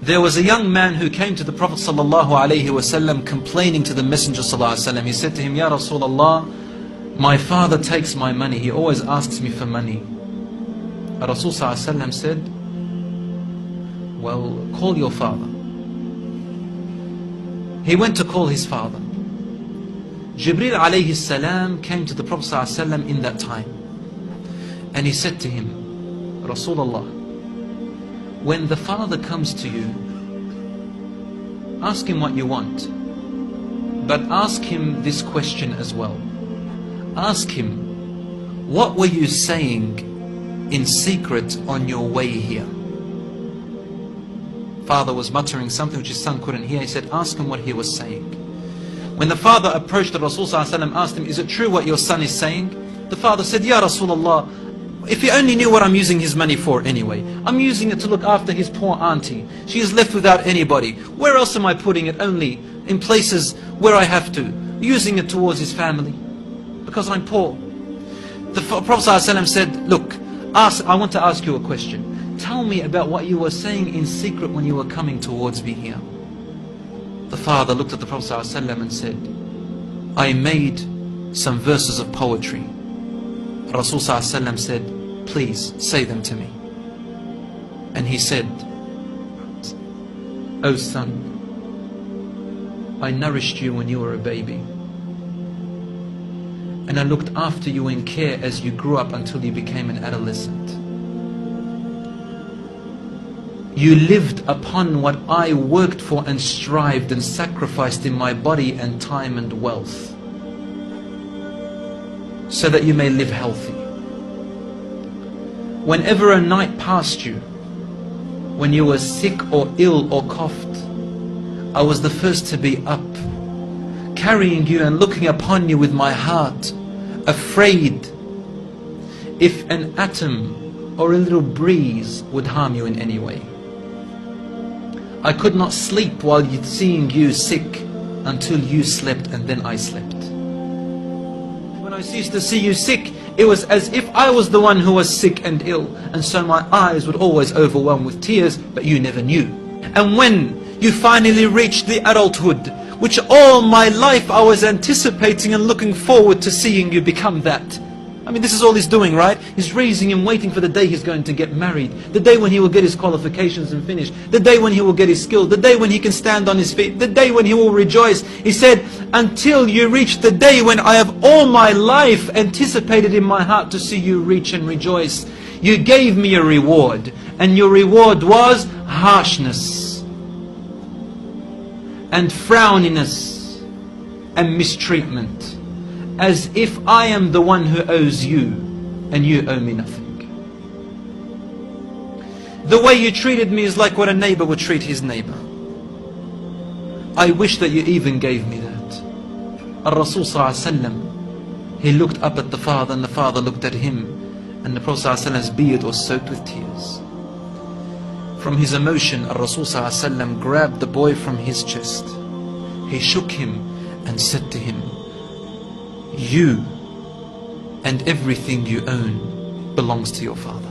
There was a young man who came to the Prophet ﷺ complaining to the Messenger ﷺ. He said to him, Ya Rasulullah, my father takes my money. He always asks me for money. Rasul ﷺ said, well, call your father. He went to call his father. Jibreel alayhi salam came to the Prophet ﷺ in that time. And he said to him, Rasulullah, when the father comes to you, ask him what you want. But ask him this question as well. Ask him, what were you saying in secret on your way here? Father was muttering something which his son couldn't hear. He said, ask him what he was saying. When the father approached the Rasul ﷺ, asked him, is it true what your son is saying? The father said, Ya Rasulullah, if he only knew what I'm using his money for anyway. I'm using it to look after his poor auntie. She is left without anybody. Where else am I putting it? Only in places where I have to. Using it towards his family. Because I'm poor. The Prophet ﷺ said, look, I want to ask you a question. Tell me about what you were saying in secret when you were coming towards me here. The father looked at the Prophet ﷺ and said, I made some verses of poetry. Rasul ﷺ said, please say them to me. And he said, O son, I nourished you when you were a baby. And I looked after you in care as you grew up until you became an adolescent. You lived upon what I worked for and strived and sacrificed in my body and time and wealth, so that you may live healthy. Whenever a night passed you, when you were sick or ill or coughed, I was the first to be up, carrying you and looking upon you with my heart, afraid if an atom or a little breeze would harm you in any way. I could not sleep while seeing you sick until you slept, and then I slept. When I used to see you sick, it was as if I was the one who was sick and ill, and so my eyes would always overwhelm with tears, but you never knew. And when you finally reached the adulthood, which all my life I was anticipating and looking forward to seeing you become that. I mean, this is all he's doing, right? He's raising him, waiting for the day he's going to get married, the day when he will get his qualifications and finish, the day when he will get his skill, the day when he can stand on his feet, the day when he will rejoice. He said, until you reach the day when I have all my life anticipated in my heart to see you reach and rejoice. You gave me a reward, and your reward was harshness and frowniness and mistreatment, as if I am the one who owes you and you owe me nothing. The way you treated me is like what a neighbor would treat his neighbor. I wish that you even gave me that. Rasul ﷺ, he looked up at the father and the father looked at him, and the Prophet ﷺ's beard was soaked with tears. From his emotion, Rasul ﷺ grabbed the boy from his chest. He shook him and said to him, you and everything you own belongs to your father.